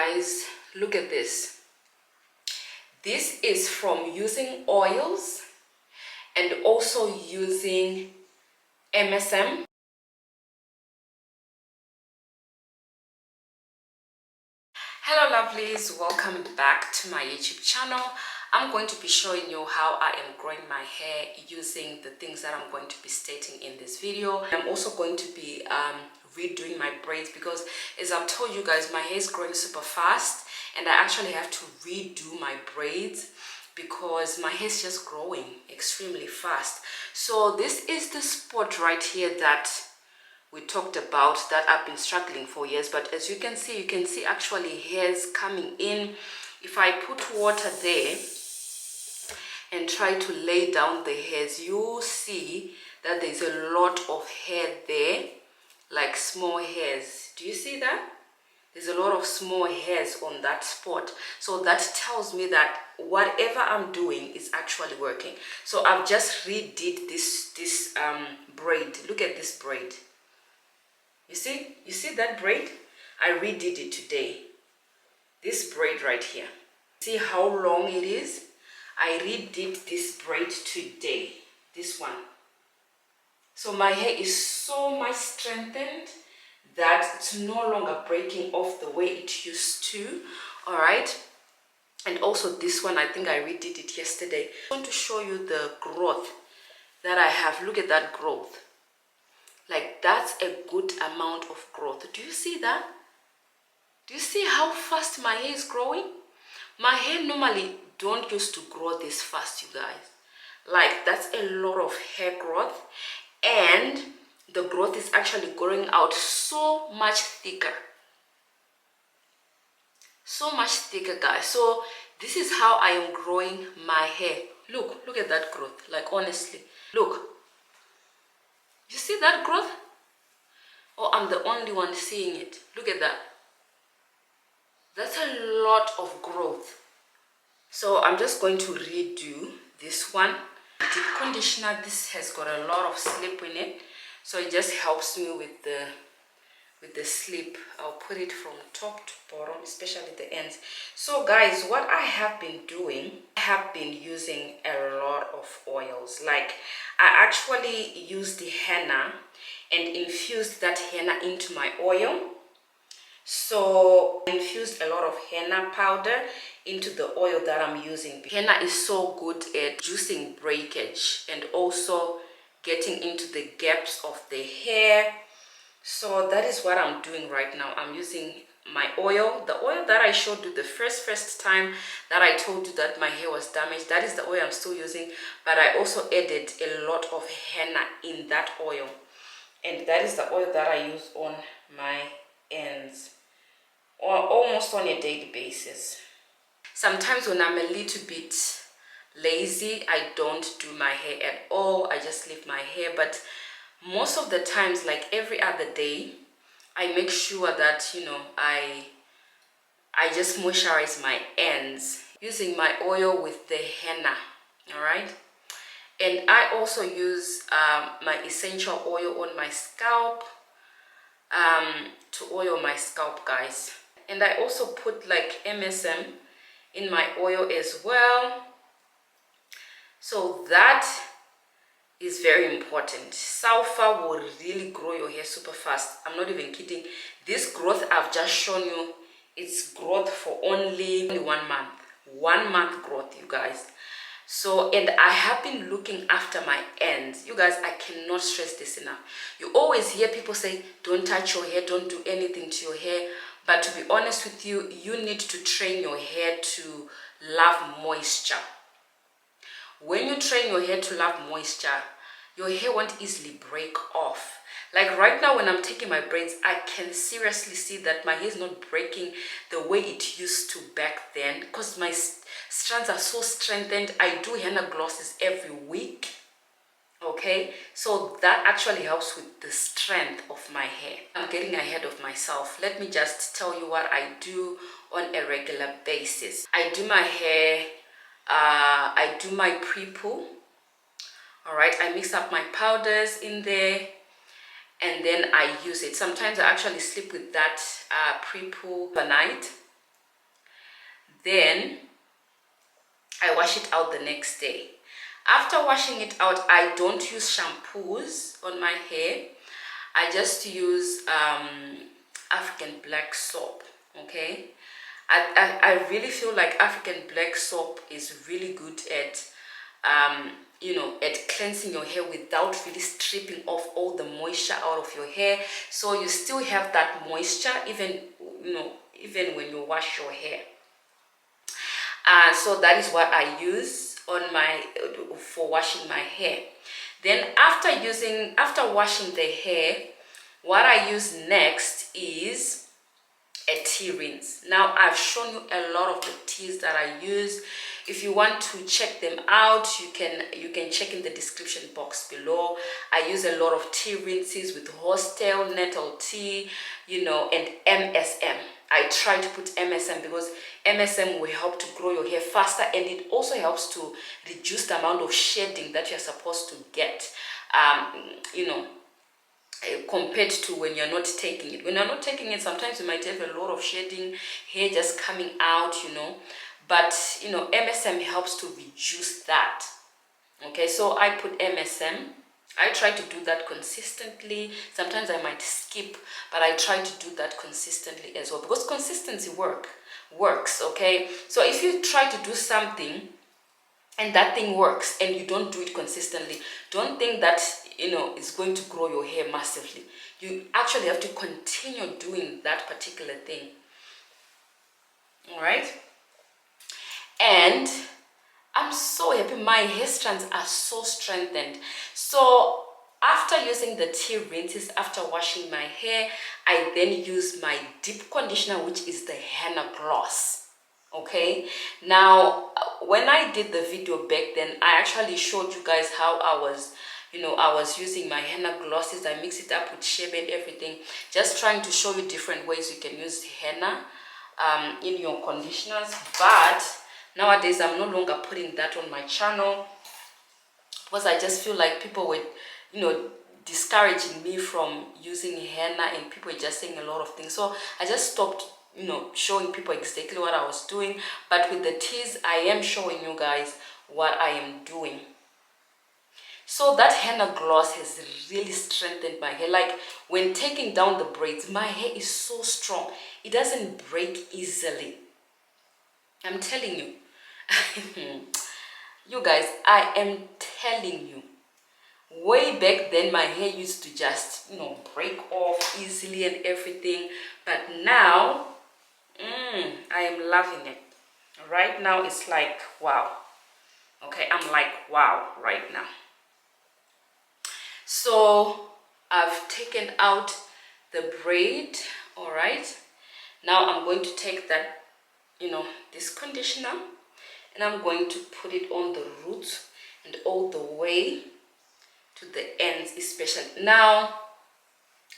guys, look at this. This is from using oils and also using MSM. Hello lovelies, welcome back to my YouTube channel. I'm going to be showing you how I am growing my hair using the things that I'm going to be stating in this video. I'm also going to be redoing my braids because, as I've told you guys, my hair is growing super fast and I actually have to redo my braids because my hair is just growing extremely fast. So this is the spot right here that we talked about, that I've been struggling for years. But as you can see actually hairs coming in. If I put water there and try to lay down the hairs, you'll see that there's a lot of hair there, like small hairs. Do you see that? There's a lot of small hairs on that spot. So that tells me that whatever I'm doing is actually working. So I've just redid this braid. Look at this braid. You see that braid? I redid it today. This braid right here. See how long it is? I redid this braid today. This one. So my hair is so much strengthened that it's no longer breaking off the way it used to. Alright. And also this one, I think I redid it yesterday. I want to show you the growth that I have. Look at that growth. Like, that's a good amount of growth. Do you see that? Do you see how fast my hair is growing? My hair normally don't used to grow this fast, you guys. Like, that's a lot of hair growth, and the growth is actually growing out so much thicker. So much thicker, guys. So this is how I am growing my hair. Look at that growth. Like, honestly, look. You see that growth? Oh, I'm the only one seeing it. Look at that. That's a lot of growth. So I'm just going to redo this one. Deep conditioner, this has got a lot of slip in it. So it just helps me with the slip. I'll put it from top to bottom, especially the ends. So guys, what I have been doing, I have been using a lot of oils. Like, I actually used the henna and infused that henna into my oil. So I infused a lot of henna powder into the oil that I'm using. Henna is so good at reducing breakage and also getting into the gaps of the hair. So that is what I'm doing right now. I'm using my oil, the oil that I showed you the first time that I told you that my hair was damaged. That is the oil I'm still using, but I also added a lot of henna in that oil, and that is the oil that I use on my ends, or almost on a daily basis. Sometimes when I'm a little bit lazy, I don't do my hair at all. I just leave my hair, but most of the times, like every other day, I make sure that, you know, I just moisturize my ends using my oil with the henna. All right. And I also use my essential oil on my scalp to oil my scalp, guys. And I also put like MSM in my oil as well. So that is very important. Sulfur will really grow your hair super fast. I'm not even kidding. This growth I've just shown you, it's growth for only 1 month. 1 month growth, you guys. So, and I have been looking after my ends. You guys, I cannot stress this enough. You always hear people say, don't touch your hair, don't do anything to your hair. But to be honest with you, you need to train your hair to love moisture. When you train your hair to love moisture, your hair won't easily break off. Like right now when I'm taking my braids, I can seriously see that my hair is not breaking the way it used to back then, because my strands are so strengthened. I do henna glosses every week. Okay, so that actually helps with the strength of my hair. I'm getting ahead of myself. Let me just tell you what I do on a regular basis. I do my hair, I do my pre-poo. All right, I mix up my powders in there and then I use it. Sometimes I actually sleep with that pre-poo overnight. Then I wash it out the next day. After washing it out, I don't use shampoos on my hair. I just use African black soap. Okay, I really feel like African black soap is really good at at cleansing your hair without really stripping off all the moisture out of your hair, so you still have that moisture even even when you wash your hair. So that is what I use on my for washing my hair. Then after washing the hair, what I use next is a tea rinse. Now I've shown you a lot of the teas that I use. If you want to check them out, you can check in the description box below. I use a lot of tea rinses with horsetail, nettle tea, and MSM. I try to put MSM because MSM will help to grow your hair faster, and it also helps to reduce the amount of shedding that you're supposed to get. Compared to when you're not taking it. When you're not taking it, sometimes you might have a lot of shedding, hair just coming out, but MSM helps to reduce that. Okay, so I put MSM. I try to do that consistently. Sometimes I might skip, but I try to do that consistently as well, because consistency works. Okay, so if you try to do something and that thing works and you don't do it consistently, don't think that it's going to grow your hair massively. You actually have to continue doing that particular thing. All right, and I'm so happy. My hair strands are so strengthened. So after using the tea rinses, after washing my hair, I then use my deep conditioner, which is the Henna gloss. Okay, now when I did the video back then, I actually showed you guys how I was using my henna glosses. I mix it up with shea and everything, just trying to show you different ways you can use henna in your conditioners. But nowadays I'm no longer putting that on my channel because I just feel like people were discouraging me from using henna, and people were just saying a lot of things. So I just stopped showing people exactly what I was doing. But with the teas, I am showing you guys what I am doing. So that henna gloss has really strengthened my hair. Like when taking down the braids, my hair is so strong. It doesn't break easily. I'm telling you. You guys, I am telling you. Way back then, my hair used to just, break off easily and everything. But now, I am loving it. Right now, it's like, wow. Okay, I'm like, wow, right now. So I've taken out the braid. All right, now I'm going to take that this conditioner, and I'm going to put it on the roots and all the way to the ends, especially. Now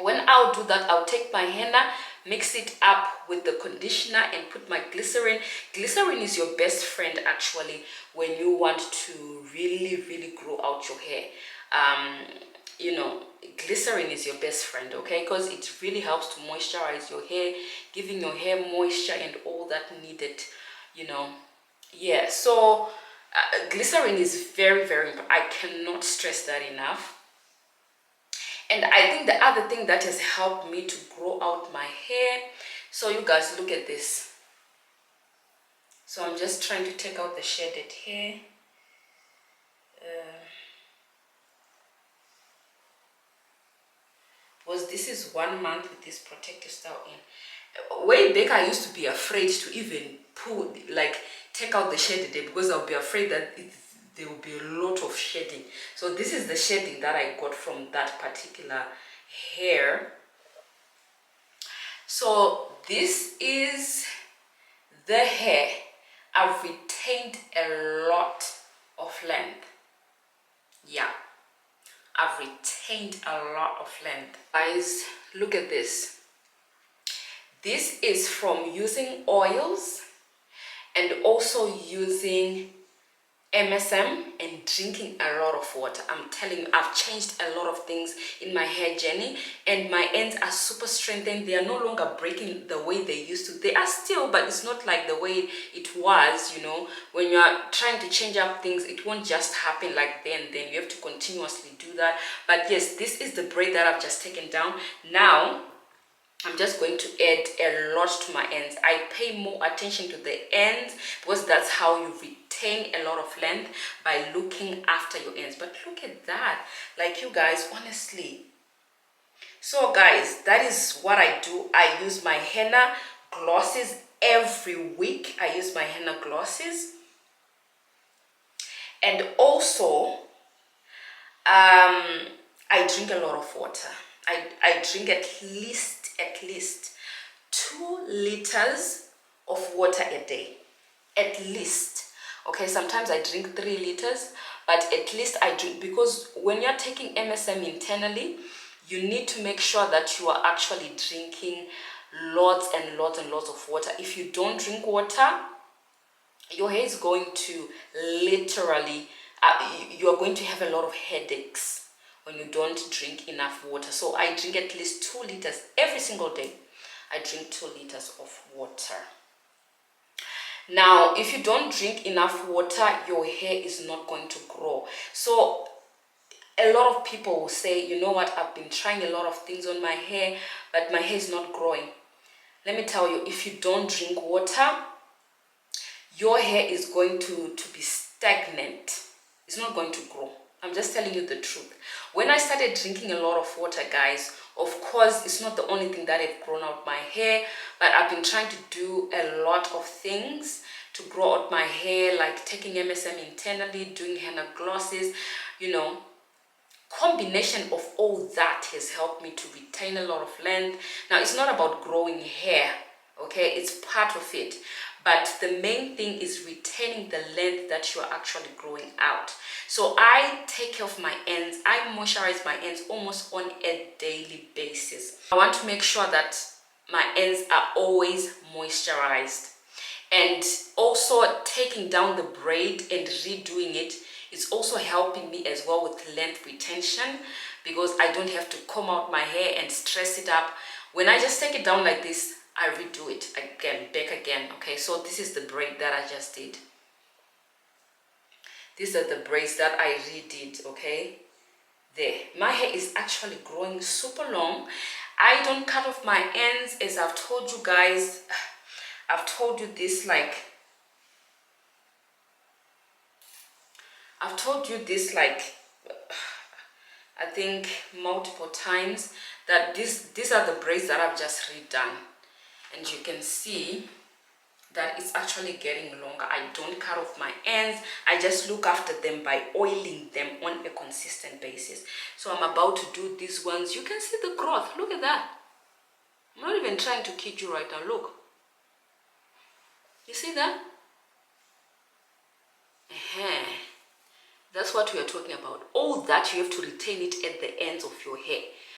when I'll do that, I'll take my henna, mix it up with the conditioner, and put my glycerin. Glycerin is your best friend actually when you want to really grow out your hair. Glycerin is your best friend, okay, because it really helps to moisturize your hair, giving your hair moisture and all that needed. Yeah, so glycerin is very important. I cannot stress that enough. And I think the other thing that has helped me to grow out my hair, so you guys look at this. So I'm just trying to take out the shaded hair. Because this is 1 month with this protective style in. Way back, I used to be afraid to even take out the shaded hair, because I'll be afraid that there will be a lot of shedding. So this is the shedding that I got from that particular hair. So this is the hair. I've retained a lot of length. Yeah, I've retained a lot of length. Guys, look at this. This is from using oils and also using MSM and drinking a lot of water. I'm telling you, I've changed a lot of things in my hair journey, and my ends are super strengthened. They are no longer breaking the way they used to. They are still, but it's not like the way it was, you know. When you are trying to change up things, it won't just happen like then. You have to continuously do that. But yes, this is the braid that I've just taken down. Now I'm just going to add a lot to my ends. I pay more attention to the ends because that's how you retain a lot of length, by looking after your ends. But look at that, like, you guys, honestly. So guys, that is what I do. I use my henna glosses every week. I use my henna glosses, and also I drink a lot of water. I drink at least 2 liters of water a day, at least. Okay, sometimes I drink 3 liters, but at least I drink, because when you're taking MSM internally, you need to make sure that you are actually drinking lots and lots and lots of water. If you don't drink water, your hair is going to literally you are going to have a lot of headaches when you don't drink enough water. So I drink at least 2 liters every single day. I drink 2 liters of water. Now, if you don't drink enough water, your hair is not going to grow. So a lot of people will say, you know what, I've been trying a lot of things on my hair, but my hair is not growing. Let me tell you, if you don't drink water, your hair is going to be stagnant. It's not going to grow. I'm just telling you the truth. When I started drinking a lot of water, guys, of course, it's not the only thing that have grown out my hair, but I've been trying to do a lot of things to grow out my hair, like taking MSM internally, doing henna glosses, you know. Combination of all that has helped me to retain a lot of length. Now, it's not about growing hair, okay, it's part of it, but the main thing is retaining the length that you are actually growing out. So I take care of my ends. I moisturize my ends almost on a daily basis. I want to make sure that my ends are always moisturized, and also taking down the braid and redoing it is also helping me as well with length retention, because I don't have to comb out my hair and stress it up. When I just take it down like this, I redo it again, back again. Okay, so this is the braid that I just did. These are the braids that I redid. Okay, there, my hair is actually growing super long. I don't cut off my ends, as I've told you guys. I've told you this like I think multiple times, that these are the braids that I've just redone, and you can see that it's actually getting longer. I don't cut off my ends. I just look after them by oiling them on a consistent basis. So I'm about to do these ones. You can see the growth. Look at that. I'm not even trying to kid you right now. Look. You see that? That's what we are talking about. All that, you have to retain it at the ends of your hair.